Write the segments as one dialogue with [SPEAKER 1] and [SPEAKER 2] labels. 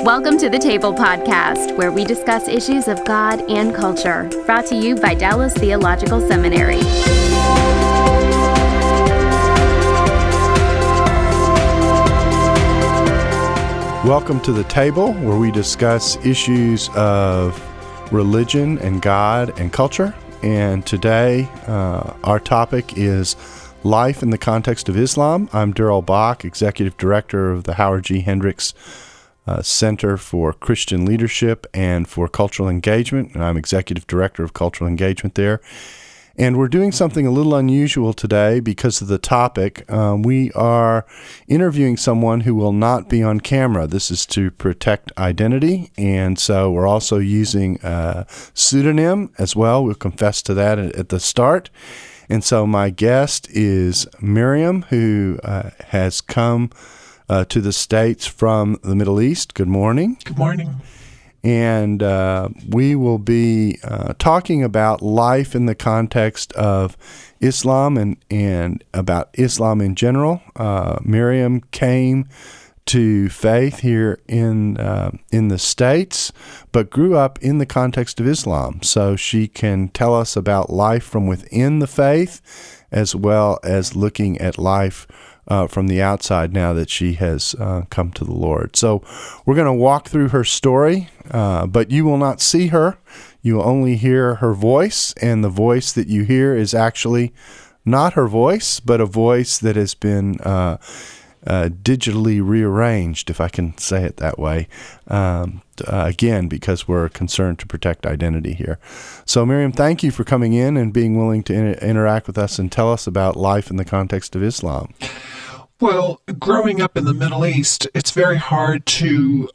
[SPEAKER 1] Welcome to the Table Podcast, where we discuss issues of God and culture, brought to you by Dallas Theological Seminary.
[SPEAKER 2] Welcome to the Table, where we discuss issues of religion and God and culture. And today, our topic is life in the context of Islam. I'm Darrell Bock, Executive Director of the Howard G. Hendricks Center for Christian Leadership and for Cultural Engagement, and I'm Executive Director of Cultural Engagement there. And we're doing something a little unusual today because of the topic. We are interviewing someone who will not be on camera. This is to protect identity, and so we're also using a pseudonym as well. We'll confess to that at the start. And so my guest is Miriam, who has come to the States from the Middle East. Good morning.
[SPEAKER 3] Good morning.
[SPEAKER 2] And we will be talking about life in the context of Islam and about Islam in general. Miriam came to faith here in the States, but grew up in the context of Islam. So she can tell us about life from within the faith, as well as looking at life from the outside now that she has come to the Lord. So we're going to walk through her story, but you will not see her. You will only hear her voice, and the voice that you hear is actually not her voice, but a voice that has been digitally rearranged, if I can say it that way, again, because we're concerned to protect identity here. So, Miriam, thank you for coming in and being willing to interact with us and tell us about life in the context of Islam.
[SPEAKER 3] Well, growing up in the Middle East, it's very hard to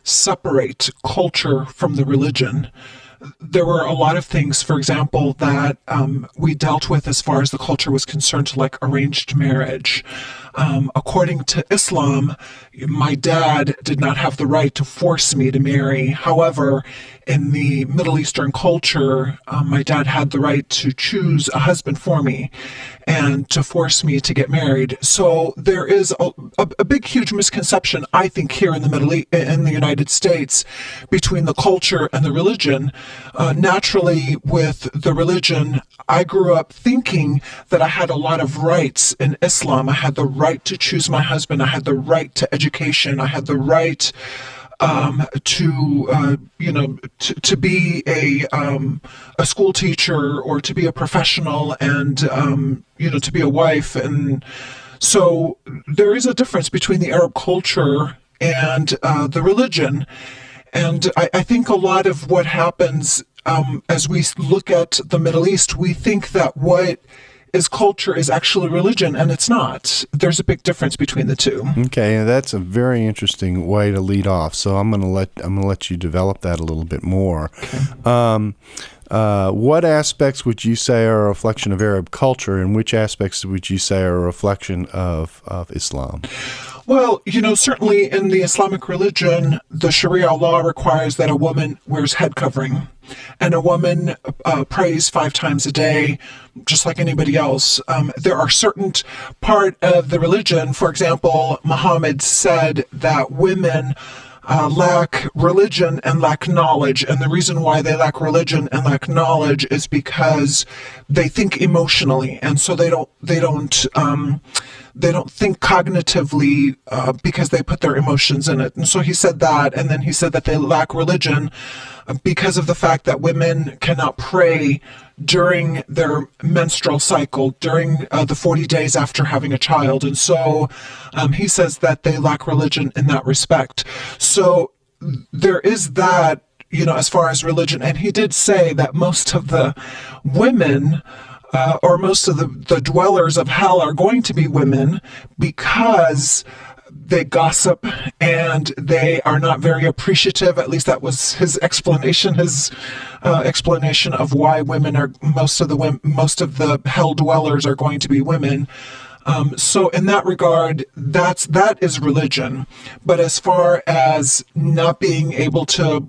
[SPEAKER 3] separate culture from the religion. There were a lot of things, for example, that we dealt with as far as the culture was concerned, like arranged marriage. According to Islam, my dad did not have the right to force me to marry. However, in the Middle Eastern culture, my dad had the right to choose a husband for me and to force me to get married. So there is a big, huge misconception, I think, here in the United States between the culture and the religion. Naturally, with the religion, I grew up thinking that I had a lot of rights in Islam. I had the right to choose my husband. I had the right to education. I had the right to be a school teacher or to be a professional and to be a wife. And so there is a difference between the Arab culture and the religion. And I think a lot of what happens as we look at the Middle East, we think that what is culture is actually religion, and it's not. There's a big difference between the two.
[SPEAKER 2] Okay, and that's a very interesting way to lead off. So I'm going to let you develop that a little bit more. Okay. What aspects would you say are a reflection of Arab culture, and which aspects would you say are a reflection of Islam?
[SPEAKER 3] Well, certainly in the Islamic religion, the Sharia law requires that a woman wears head covering, and a woman prays 5 times a day, just like anybody else. There are certain part of the religion, for example, Muhammad said that women lack religion and lack knowledge. And the reason why they lack religion and lack knowledge is because they think emotionally. And so they don't think cognitively because they put their emotions in it. And so he said that. And then he said that they lack religion because of the fact that women cannot pray during their menstrual cycle, during the 40 days after having a child. And so he says that they lack religion in that respect. So there is that, as far as religion. And he did say that most of the women or most of the dwellers of hell are going to be women because they gossip and they are not very appreciative. At least that was his explanation. His explanation of why women are most of the hell dwellers are going to be women. So in that regard, that is religion. But as far as not being able to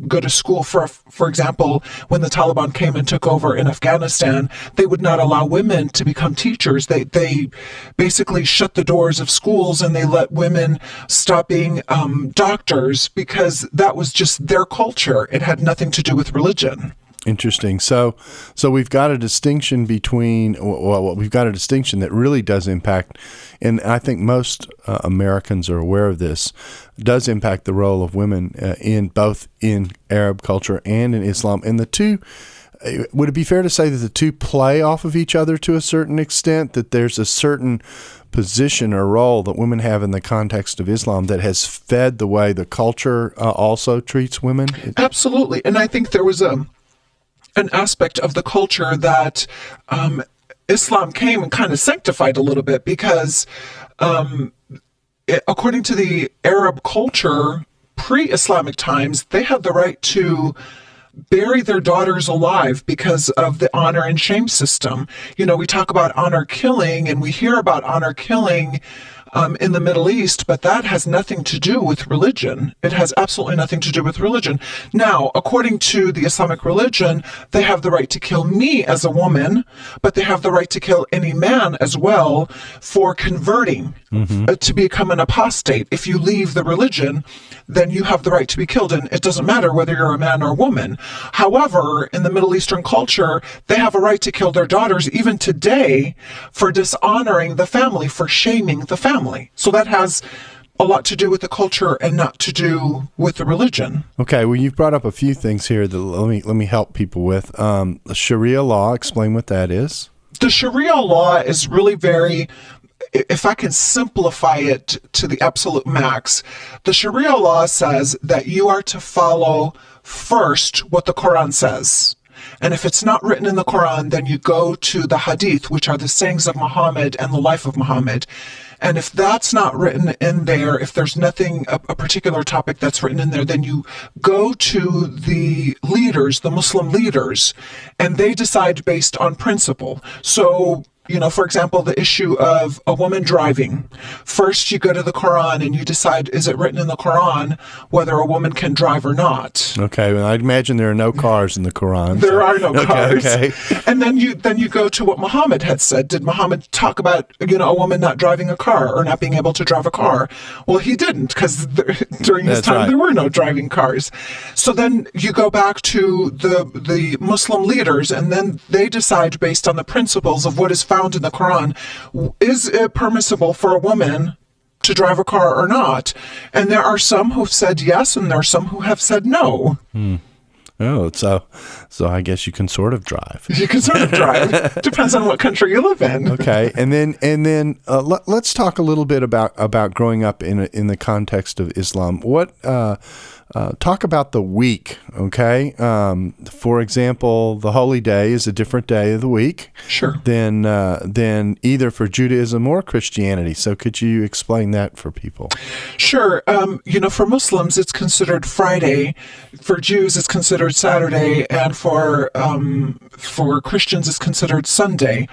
[SPEAKER 3] go to school, for example, when the Taliban came and took over in Afghanistan, they would not allow women to become teachers. They basically shut the doors of schools and they let women stop being doctors because that was just their culture. It had nothing to do with religion.
[SPEAKER 2] Interesting. So we've got a distinction we've got a distinction that really does impact, and I think most Americans are aware of this, does impact the role of women in both in Arab culture and in Islam. And the two, would it be fair to say that the two play off of each other to a certain extent, that there's a certain position or role that women have in the context of Islam that has fed the way the culture also treats women?
[SPEAKER 3] Absolutely. And I think there was an aspect of the culture that Islam came and kind of sanctified a little bit because according to the Arab culture, pre-Islamic times, they had the right to bury their daughters alive because of the honor and shame system. You know, we talk about honor killing and we hear about honor killing in the Middle East, but that has nothing to do with religion. It has absolutely nothing to do with religion. Now, according to the Islamic religion, they have the right to kill me as a woman, but they have the right to kill any man as well for converting to become an apostate. If you leave the religion, then you have the right to be killed, and it doesn't matter whether you're a man or a woman. However, in the Middle Eastern culture, they have a right to kill their daughters even today for dishonoring the family, for shaming the family. So that has a lot to do with the culture and not to do with the religion.
[SPEAKER 2] Okay, well, you've brought up a few things here that let me help people with. Sharia law, explain what that is.
[SPEAKER 3] The Sharia law is really very, if I can simplify it to the absolute max, the Sharia law says that you are to follow first what the Quran says. And if it's not written in the Quran, then you go to the Hadith, which are the sayings of Muhammad and the life of Muhammad. And if that's not written in there, if there's nothing, a particular topic that's written in there, then you go to the leaders, the Muslim leaders, and they decide based on principle. So, you know, for example, the issue of a woman driving. First, you go to the Quran and you decide, is it written in the Quran whether a woman can drive or not?
[SPEAKER 2] Okay, well, I imagine there are no cars in the Quran.
[SPEAKER 3] There are no cars.
[SPEAKER 2] Okay.
[SPEAKER 3] And then you go to what Muhammad had said. Did Muhammad talk about, you know, a woman not driving a car or not being able to drive a car? Well, he didn't, because during his time there were no driving cars. So then you go back to the Muslim leaders, and then they decide based on the principles of what is found in the Quran, is it permissible for a woman to drive a car or not? And there are some who've said yes, and there are some who have said no.
[SPEAKER 2] Oh, so I guess you can sort of drive.
[SPEAKER 3] You can sort of drive. Depends on what country you live in.
[SPEAKER 2] Okay, and then let's talk a little bit about growing up in the context of Islam. What talk about the week? Okay, for example, the holy day is a different day of the week.
[SPEAKER 3] Sure.
[SPEAKER 2] Than either for Judaism or Christianity. So could you explain that for people?
[SPEAKER 3] Sure. You know, for Muslims, it's considered Friday. For Jews, it's considered Saturday, and for Christians, it's considered Sunday.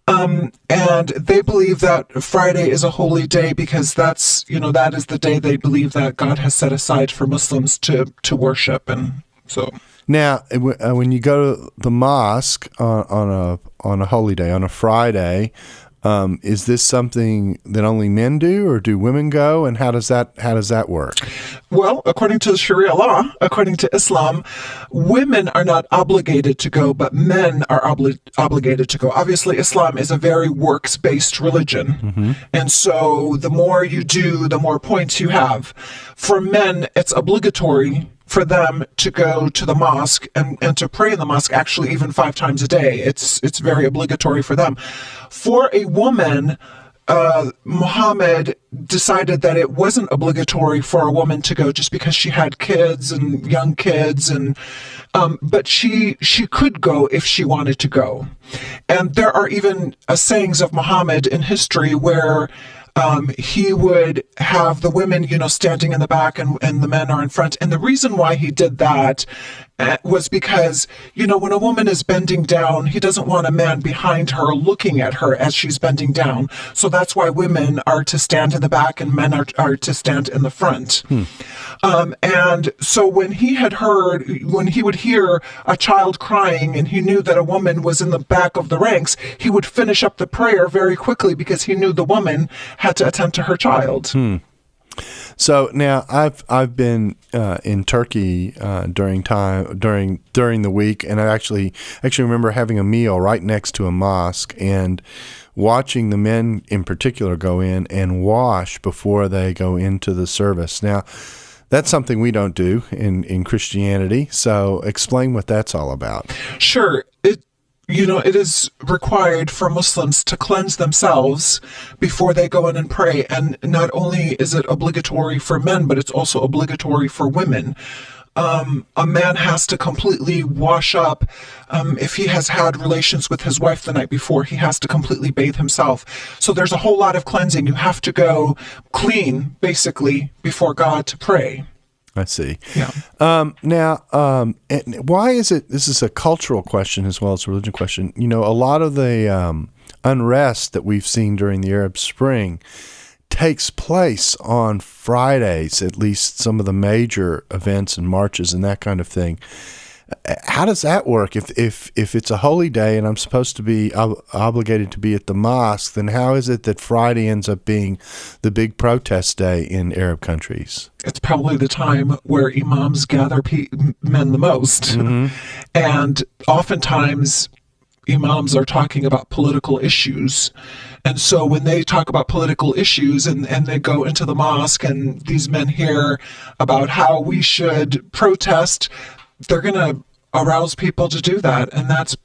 [SPEAKER 3] And they believe that Friday is a holy day because that is the day they believe that God has set aside for Muslims to worship, and so.
[SPEAKER 2] Now, when you go to the mosque on a holy day, on a Friday, is this something that only men do, or do women go? And how does that work?
[SPEAKER 3] Well, according to Sharia law, according to Islam, women are not obligated to go, but men are obligated to go. Obviously, Islam is a very works-based religion. And so the more you do, the more points you have. For men, it's obligatory for them to go to the mosque and to pray in the mosque, actually even 5 times a day. It's very obligatory for them. For a woman, Muhammad decided that it wasn't obligatory for a woman to go just because she had kids and young kids, and but she could go if she wanted to go. And there are even sayings of Muhammad in history where he would have the women, standing in the back and the men are in front. And the reason why he did that was because, when a woman is bending down, he doesn't want a man behind her looking at her as she's bending down. So that's why women are to stand in the back and men are to stand in the front. And so when he would hear a child crying and he knew that a woman was in the back of the ranks, he would finish up the prayer very quickly because he knew the woman had to attend to her child.
[SPEAKER 2] So now I've been in Turkey during the week, and I actually remember having a meal right next to a mosque and watching the men in particular go in and wash before they go into the service. Now, that's something we don't do in Christianity. So explain what that's all about.
[SPEAKER 3] Sure. It is required for Muslims to cleanse themselves before they go in and pray. And not only is it obligatory for men, but it's also obligatory for women. A man has to completely wash up. If he has had relations with his wife the night before, he has to completely bathe himself. So there's a whole lot of cleansing. You have to go clean, basically, before God to pray.
[SPEAKER 2] I see.
[SPEAKER 3] Yeah.
[SPEAKER 2] Now, and why is it, this is a cultural question as well as a religion question, a lot of the unrest that we've seen during the Arab Spring takes place on Fridays, at least some of the major events and marches and that kind of thing. How does that work? If it's a holy day and I'm supposed to be obligated to be at the mosque, then how is it that Friday ends up being the big protest day in Arab countries?
[SPEAKER 3] It's probably the time where imams gather men the most. Mm-hmm. And oftentimes imams are talking about political issues. And so when they talk about political issues and they go into the mosque and these men hear about how we should protest, they're going to arouse people to do that. And that's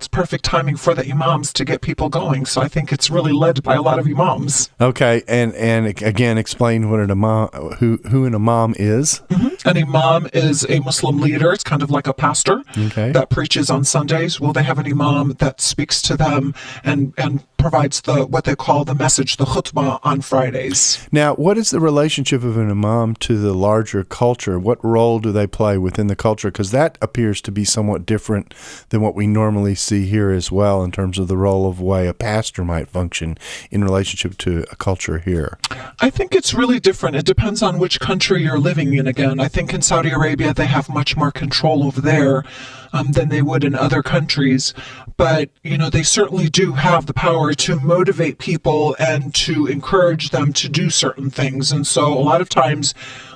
[SPEAKER 3] perfect timing for the imams to get people going. So I think it's really led by a lot of imams.
[SPEAKER 2] Okay. And again, explain what an imam, who an imam is.
[SPEAKER 3] Mm-hmm. An imam is a Muslim leader. It's kind of like a pastor that preaches on Sundays. Well, they have an imam that speaks to them and provides what they call the message, the khutbah, on Fridays.
[SPEAKER 2] Now, what is the relationship of an imam to the larger culture? What role do they play within the culture? Because that appears to be somewhat different than what we normally see here as well in terms of the role of way a pastor might function in relationship to a culture here.
[SPEAKER 3] I think it's really different. It depends on which country you're living in. Again, I think in Saudi Arabia, they have much more control over there than they would in other countries. But, they certainly do have the power to motivate people and to encourage them to do certain things. And so a lot of times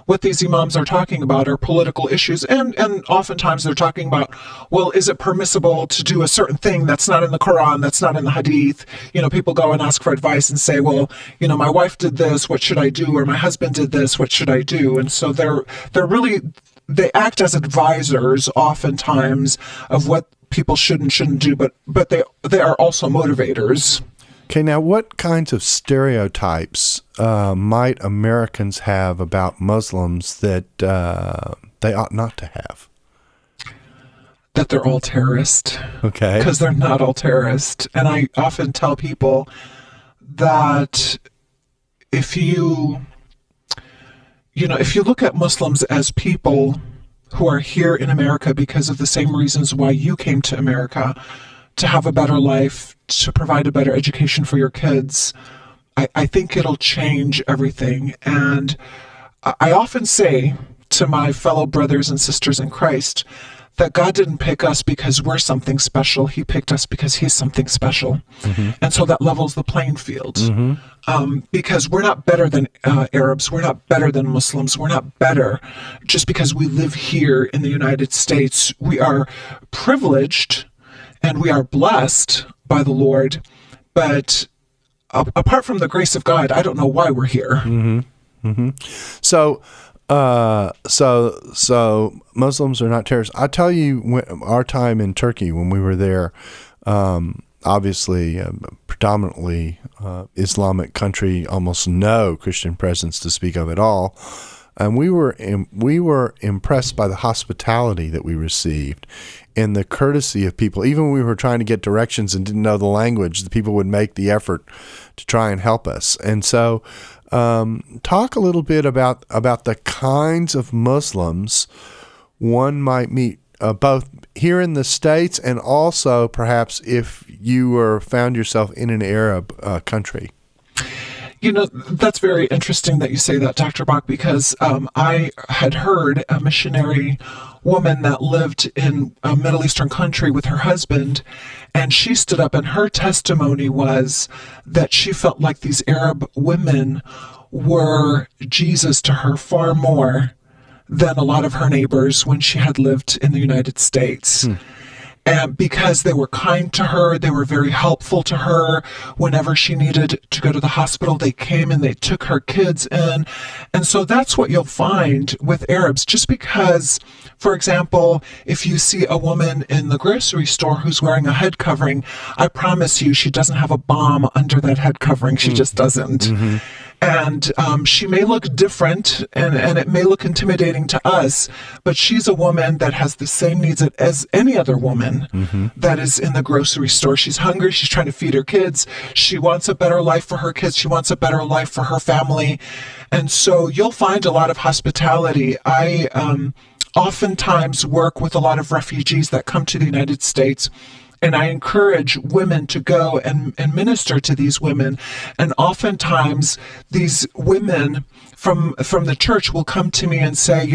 [SPEAKER 3] what these imams are talking about are political issues. And oftentimes they're talking about, well, is it permissible to do a certain thing that's not in the Quran, that's not in the Hadith? People go and ask for advice and say, well, my wife did this, what should I do? Or my husband did this, what should I do? And so they act as advisors oftentimes of what people should and shouldn't do, but they are also motivators.
[SPEAKER 2] Okay, now what kinds of stereotypes might Americans have about Muslims that they ought not to have?
[SPEAKER 3] That they're all terrorists.
[SPEAKER 2] Okay.
[SPEAKER 3] Because they're not all terrorists. And I often tell people that if you look at Muslims as people who are here in America because of the same reasons why you came to America, to have a better life, to provide a better education for your kids, I think it'll change everything. And I often say to my fellow brothers and sisters in Christ that God didn't pick us because we're something special. He picked us because he's something special. Mm-hmm. And so that levels the playing field. Mm-hmm. Because we're not better than Arabs. We're not better than Muslims. We're not better just because we live here in the United States. We are privileged and we are blessed by the Lord. But apart from the grace of God, I don't know why we're here.
[SPEAKER 2] Mm-hmm. Mm-hmm. So Muslims are not terrorists. I tell you, our time in Turkey when we were there, obviously predominantly Islamic country, almost no Christian presence to speak of at all, and we were impressed by the hospitality that we received and the courtesy of people. Even when we were trying to get directions and didn't know the language, the people would make the effort to try and help us. And so talk a little bit about the kinds of Muslims one might meet both here in the States and also perhaps if you were found yourself in an Arab country?
[SPEAKER 3] That's very interesting that you say that, Dr. Bock, because I had heard a missionary woman that lived in a Middle Eastern country with her husband, and she stood up and her testimony was that she felt like these Arab women were Jesus to her far more than a lot of her neighbors when she had lived in the United States. And because they were kind to her, they were very helpful to her. Whenever she needed to go to the hospital, they came and they took her kids in. And so that's what you'll find with Arabs. Just because, for example, if you see a woman in the grocery store who's wearing a head covering, I promise you she doesn't have a bomb under that head covering. She just doesn't. Mm-hmm. And she may look different and it may look intimidating to us, but she's a woman that has the same needs as any other woman that is in the grocery store. She's hungry. She's trying to feed her kids. She wants a better life for her kids. She wants a better life for her family. And so you'll find a lot of hospitality. I oftentimes work with a lot of refugees that come to the United States. And I encourage women to go and minister to these women. And oftentimes these women from the church will come to me and say,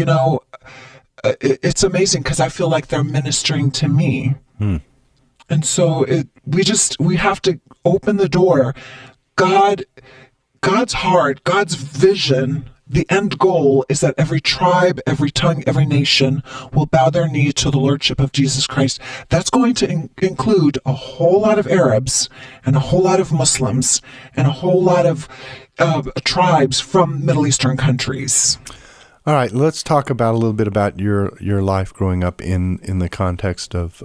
[SPEAKER 3] it's amazing because I feel like they're ministering to me. And so we have to open the door. God's heart, God's vision, the end goal is that every tribe, every tongue, every nation will bow their knee to the Lordship of Jesus Christ. That's going to include a whole lot of Arabs and a whole lot of Muslims and a whole lot of tribes from Middle Eastern countries.
[SPEAKER 2] All right, let's talk about a little bit about your life growing up in the context of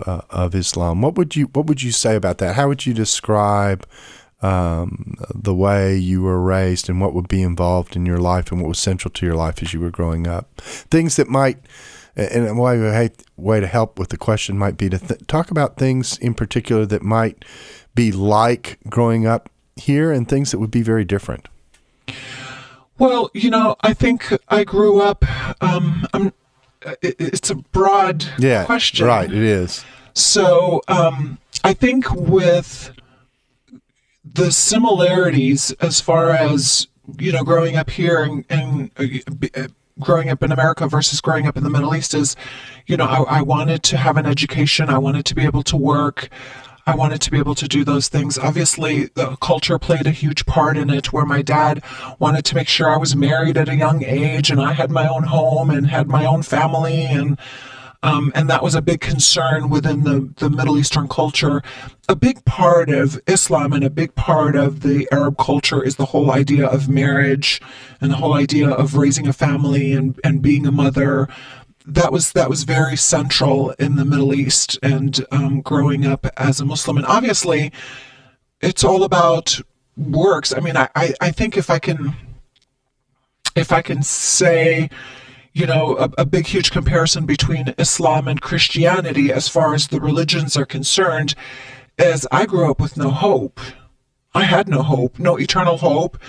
[SPEAKER 2] Islam. What would you say about that? How would you describe the way you were raised and what would be involved in your life and what was central to your life as you were growing up? Things that might, and a way to help with the question might be to talk about things in particular that might be like growing up here and things that would be very different.
[SPEAKER 3] Well, I think I grew up, it's a broad question.
[SPEAKER 2] Right, it is.
[SPEAKER 3] So I think with the similarities as far as, growing up here and growing up in America versus growing up in the Middle East is, I wanted to have an education. I wanted to be able to work. I wanted to be able to do those things. Obviously, the culture played a huge part in it, where my dad wanted to make sure I was married at a young age and I had my own home and had my own family. And that was a big concern within the Middle Eastern culture. A big part of Islam and a big part of the Arab culture is the whole idea of marriage and the whole idea of raising a family and being a mother. That was very central in the Middle East and growing up as a Muslim. And obviously, it's all about works. I mean, I think if I can say, a big, huge comparison between Islam and Christianity as far as the religions are concerned is I grew up with no hope. I had no hope, no eternal hope.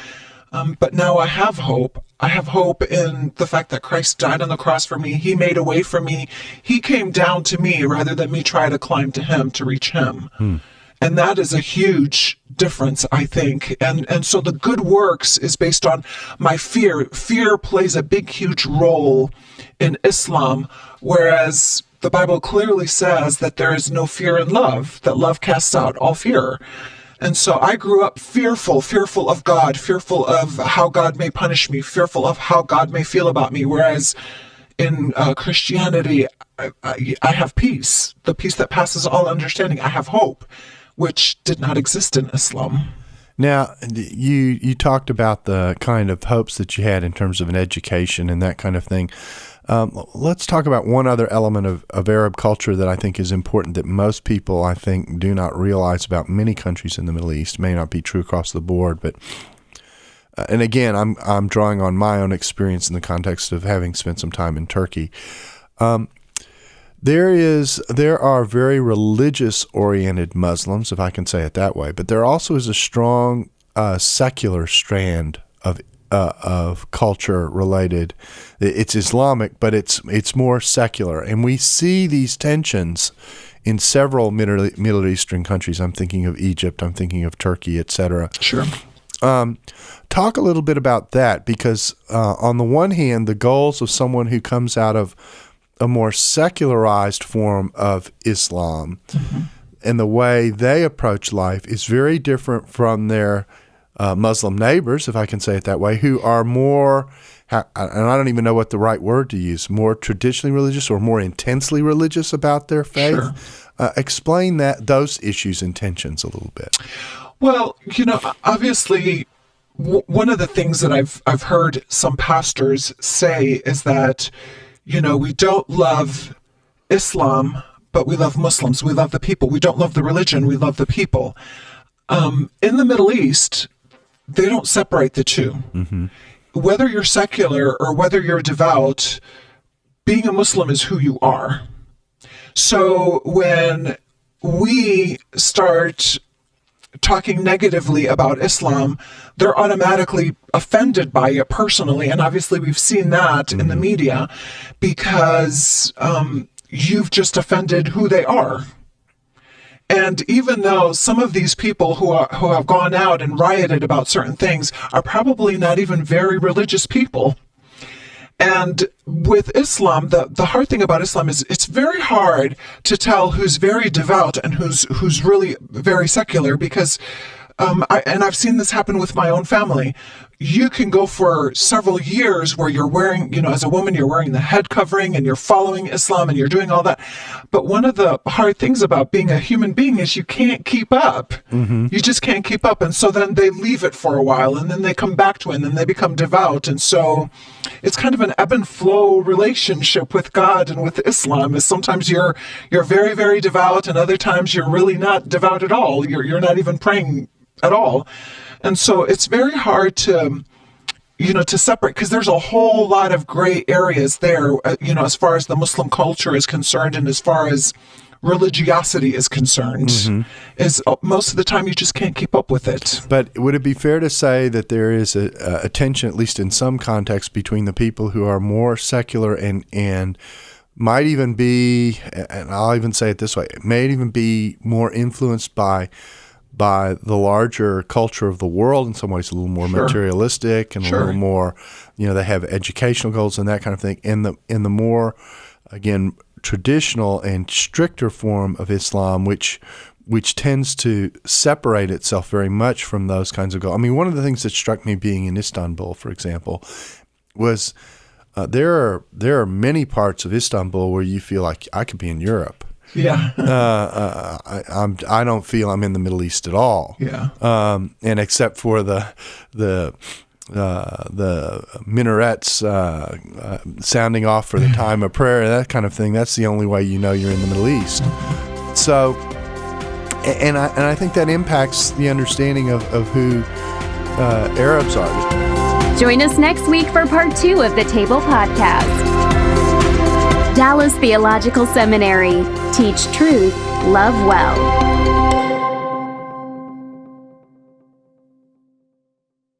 [SPEAKER 3] But now I have hope. I have hope in the fact that Christ died on the cross for me. He made a way for me. He came down to me rather than me try to climb to him to reach him. And that is a huge difference, I think. And so the good works is based on my fear. Fear plays a big, huge role in Islam, whereas the Bible clearly says that there is no fear in love, that love casts out all fear. And so I grew up fearful of God, fearful of how God may punish me, fearful of how God may feel about me. Whereas in Christianity, I have peace, the peace that passes all understanding. I have hope, which did not exist in Islam.
[SPEAKER 2] Now, you talked about the kind of hopes that you had in terms of an education and that kind of thing. Let's talk about one other element of Arab culture that I think is important that most people, I think, do not realize about many countries in the Middle East. May not be true across the board, but and again, I'm drawing on my own experience in the context of having spent some time in Turkey. There are very religious-oriented Muslims, if I can say it that way, but there also is a strong secular strand of culture related. It's Islamic, but it's more secular, and we see these tensions in several Middle Eastern countries. I'm thinking of Egypt, I'm thinking of Turkey, etc.
[SPEAKER 3] Sure.
[SPEAKER 2] Talk a little bit about that, because on the one hand, the goals of someone who comes out of a more secularized form of Islam and the way they approach life is very different from their Muslim neighbors, if I can say it that way, who are more, and I don't even know what the right word to use, more traditionally religious or more intensely religious about their faith.
[SPEAKER 3] Sure.
[SPEAKER 2] Explain those issues and tensions a little bit.
[SPEAKER 3] Well, obviously, one of the things that I've heard some pastors say is that, we don't love Islam, but we love Muslims. We love the people. We don't love the religion. We love the people. In the Middle East, they don't separate the two. Mm-hmm. Whether you're secular or whether you're devout, being a Muslim is who you are. So when we start talking negatively about Islam, they're automatically offended by it personally. And obviously we've seen that in the media, because you've just offended who they are. And even though some of these people who have gone out and rioted about certain things are probably not even very religious people. And with Islam, the hard thing about Islam is it's very hard to tell who's very devout and who's really very secular, because I've seen this happen with my own family. You can go for several years where you're wearing, as a woman, you're wearing the head covering and you're following Islam and you're doing all that. But one of the hard things about being a human being is you can't keep up. Mm-hmm. You just can't keep up. And so then they leave it for a while and then they come back to it and then they become devout. And so it's kind of an ebb and flow relationship with God and with Islam. Is sometimes you're very, very devout, and other times you're really not devout at all. You're not even praying at all. And so it's very hard to separate, because there's a whole lot of gray areas there, as far as the Muslim culture is concerned and as far as religiosity is concerned. Mm-hmm. Is most of the time you just can't keep up with it. But
[SPEAKER 2] would it be fair to say that there is a tension, at least in some context, between the people who are more secular and might even be, and I'll even say it this way, it may even be more influenced by the larger culture of the world, in some ways a little more materialistic and a little more, they have educational goals and that kind of thing. In the more, again, traditional and stricter form of Islam, which tends to separate itself very much from those kinds of goals. I mean, one of the things that struck me being in Istanbul, for example, was there are many parts of Istanbul where you feel like I could be in Europe.
[SPEAKER 3] Yeah.
[SPEAKER 2] I don't feel I'm in the Middle East at all.
[SPEAKER 3] Yeah.
[SPEAKER 2] And except for the minarets sounding off for the time of prayer, that kind of thing, that's the only way you're in the Middle East. So, and I think that impacts the understanding of who Arabs are.
[SPEAKER 1] Join us next week for part 2 of the Table Podcast. Dallas Theological Seminary. Teach truth, love well.